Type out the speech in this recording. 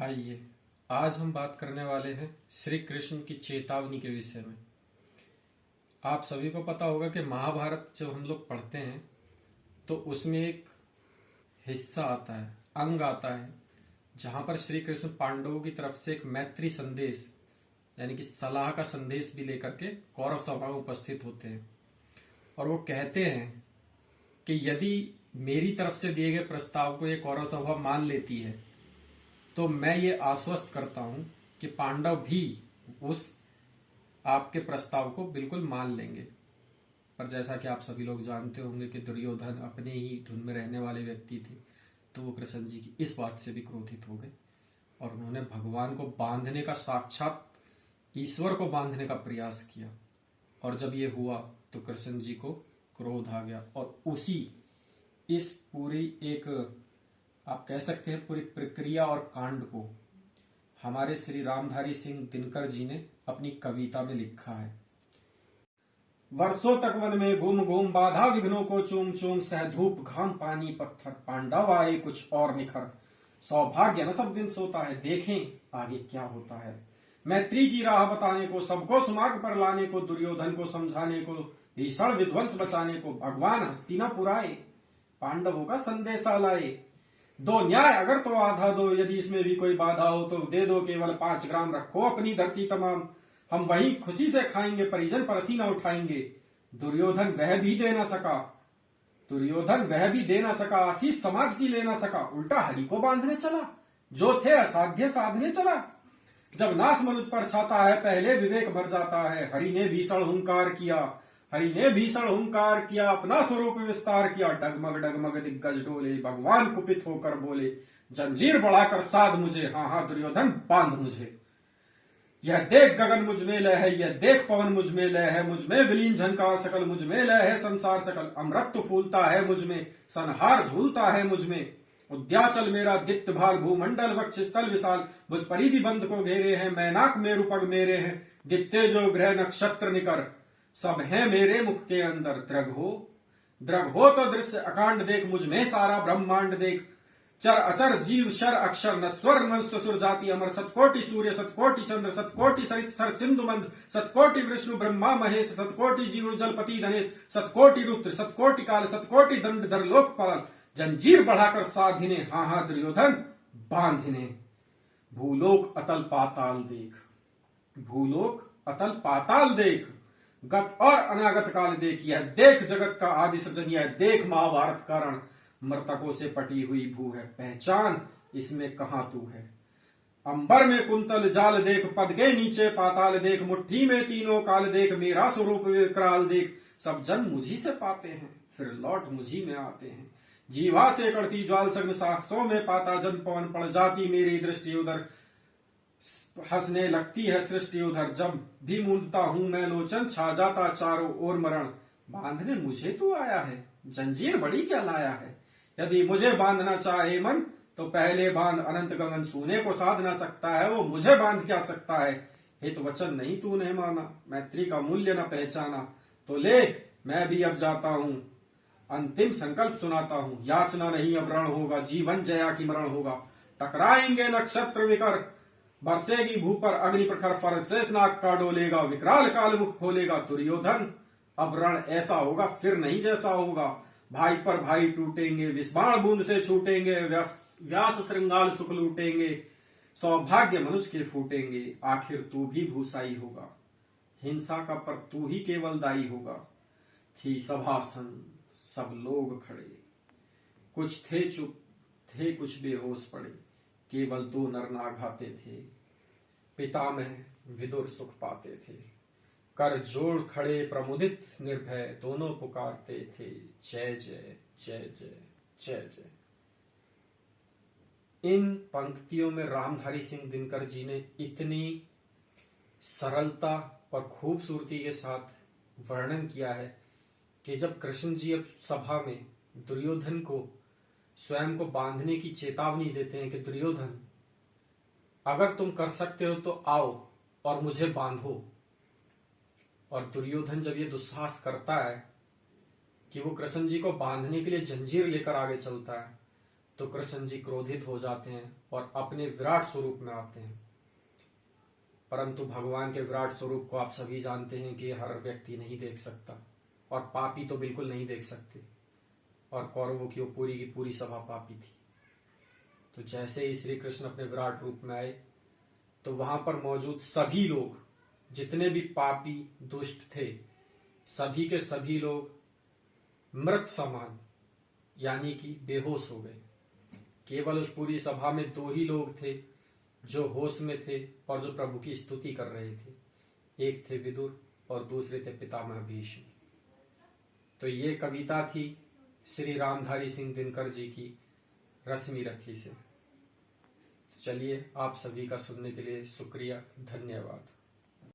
आइए, आज हम बात करने वाले हैं श्री कृष्ण की चेतावनी के विषय में। आप सभी को पता होगा कि महाभारत जब हम लोग पढ़ते हैं तो उसमें एक हिस्सा आता है, अंग आता है, जहां पर श्री कृष्ण पांडवों की तरफ से एक मैत्री संदेश यानी कि सलाह का संदेश भी लेकर के कौरव सभा में उपस्थित होते हैं। और वो कहते हैं कि यदि मेरी तरफ से दिए गए प्रस्ताव को ये कौरव सभा मान लेती है तो मैं ये आश्वस्त करता हूं कि पांडव भी उस आपके प्रस्ताव को बिल्कुल मान लेंगे। पर जैसा कि आप सभी लोग जानते होंगे कि दुर्योधन अपने ही धुन में रहने वाले व्यक्ति थे, तो वो कृष्ण जी की इस बात से भी क्रोधित हो गए और उन्होंने भगवान को बांधने का, साक्षात ईश्वर को बांधने का प्रयास किया। और जब ये हुआ तो कृष्ण जी को क्रोध आ गया और उसी इस पूरी एक, आप कह सकते हैं, पूरी प्रक्रिया और कांड को हमारे श्री रामधारी सिंह दिनकर जी ने अपनी कविता में लिखा है। वर्षों तक वन में घूम घूम बाधा विघ्नों को चूम चूम, सह धूप घाम पानी पत्थर, पांडव आए कुछ और निखर। सौभाग्य न सब दिन सोता है, देखें आगे क्या होता है। मैत्री की राह बताने को, सबको सुमार्ग पर लाने को, दुर्योधन को समझाने को, भीषण विध्वंस बचाने को, भगवान हस्तिनापुर आए, पांडवों का संदेशा लाए। दो न्याय अगर तो आधा दो, यदि इसमें भी कोई बाधा हो तो दे दो, केवल 5 ग्राम रखो अपनी धरती तमाम, हम वही खुशी से खाएंगे, परिजन पर पसीना उठाएंगे। दुर्योधन वह भी दे ना सका, आशीष समाज की ले ना सका, उल्टा हरि को बांधने चला, जो थे असाध्य साधने चला। जब नाश मनुष्य पर छाता है, पहले विवेक मर जाता है। हरि ने भीषण हुंकार किया, अपना स्वरूप विस्तार किया। डगमग डगमग दिग्गज डोले, भगवान कुपित होकर बोले, जंजीर बढ़ाकर साध मुझे, हाँ हाँ दुर्योधन बांध मुझे। यह देख गगन मुझ में लय है, यह देख पवन मुझ में लय है, मुझ में विलीन झनकार सकल, मुझ में लय है संसार सकल। अमृत फूलता है मुझ में, संहार झूलता है मुझ में। उद्याचल मेरा दीप्त भाल, भूमंडल वक्ष स्थल विशाल, मुझ परिधि बंध को घेरे हैं, मैनाक मेरु पग मेरे हैं। दित्ते जो ग्रह नक्षत्र निकर, सब है मेरे मुख के अंदर। द्रग हो तो दृश्य अकांड देख, मुझ में सारा ब्रह्मांड देख। चर अचर जीव शर अक्षर, नस्वर मनुष्य सुर जाति अमर। सतकोटि सूर्य सतकोटि चंद्र, सतकोटि सरित सर सिंधु मंद, सतकोटि विष्णु ब्रह्मा महेश, सतकोटि जीव जलपति धनेश, सतकोटि रुद्र सतकोटि काल, सतकोटि दंडधर लोकपाल। जंजीर बढ़ाकर साधिने, हाँ हाँ दुर्योधन बांधिने। भूलोक अतल पाताल देख, गत और अनागत काल देख। यह देख जगत का आदि सृजन, यह देख महाभारत कारण। मृतकों से पटी हुई भू है, पहचान इसमें कहां तू है। अंबर में कुंतल जाल देख, पद के नीचे पाताल देख। मुट्ठी में तीनों काल देख, मेरा स्वरूप विकराल देख। सब जन मुझी से पाते हैं, फिर लौट मुझी में आते हैं। जीवा से कड़ती ज्वाल सग्न, साक्षों में पाता जन पवन। पड़ जाती मेरी दृष्टि उधर, हंसने लगती है सृष्टि उधर। जब भी मूंदता हूं मैं लोचन, छा जाता चारों ओर मरण। बांधने मुझे तू आया है, जंजीर बड़ी क्या लाया है। यदि मुझे बांधना चाहे मन, तो पहले बांध अनंत गगन। सूने को साध ना सकता है, वो मुझे बांध क्या सकता है। हित वचन नहीं तूने माना, मैत्री का मूल्य न पहचाना। तो ले मैं भी अब जाता हूं, अंतिम संकल्प सुनाता हूं। याचना नहीं अब रण होगा, जीवन जया की मरण होगा। टकराएंगे नक्षत्र विकर, बरसेगी भू पर अग्नि प्रखर। फर शेषनाग का डोलेगा, विकराल काल मुख खोलेगा। दुर्योधन अब रण ऐसा होगा, फिर नहीं जैसा होगा। भाई पर भाई टूटेंगे, विस्बाण बूंद से छूटेंगे। व्यास श्रृंगाल सुख लूटेंगे, सौभाग्य मनुष्य के फूटेंगे। आखिर तू भी भूसाई होगा, हिंसा का पर तू ही केवल दाई होगा। थी सभासन सब लोग खड़े, कुछ थे चुप थे कुछ बेहोश पड़े। केवल 2 नर नाग आते थे, पितामह विदुर सुख पाते थे। कर जोड़ खड़े प्रमुदित निर्भय, दोनों पुकारते थे जय जय जय जय जय जय। इन पंक्तियों में रामधारी सिंह दिनकर जी ने इतनी सरलता और खूबसूरती के साथ वर्णन किया है कि जब कृष्ण जी अब सभा में दुर्योधन को स्वयं को बांधने की चेतावनी देते हैं कि दुर्योधन अगर तुम कर सकते हो तो आओ और मुझे बांधो। और दुर्योधन जब ये दुस्साहस करता है कि वो कृष्ण जी को बांधने के लिए जंजीर लेकर आगे चलता है, तो कृष्ण जी क्रोधित हो जाते हैं और अपने विराट स्वरूप में आते हैं। परंतु भगवान के विराट स्वरूप को आप सभी जानते हैं कि हर व्यक्ति नहीं देख सकता, और पापी तो बिल्कुल नहीं देख सकते, और कौरवों की पूरी सभा पापी थी। तो जैसे ही श्री कृष्ण अपने विराट रूप में आए तो वहां पर मौजूद सभी लोग, जितने भी पापी दुष्ट थे, सभी के सभी लोग मृत समान यानी कि बेहोश हो गए। केवल उस पूरी सभा में 2 ही लोग थे जो होश में थे और जो प्रभु की स्तुति कर रहे थे। एक थे विदुर और दूसरे थे पितामह भीष्म। तो ये कविता थी श्री रामधारी सिंह दिनकर जी की रश्मि रथी से। चलिए, आप सभी का सुनने के लिए शुक्रिया, धन्यवाद।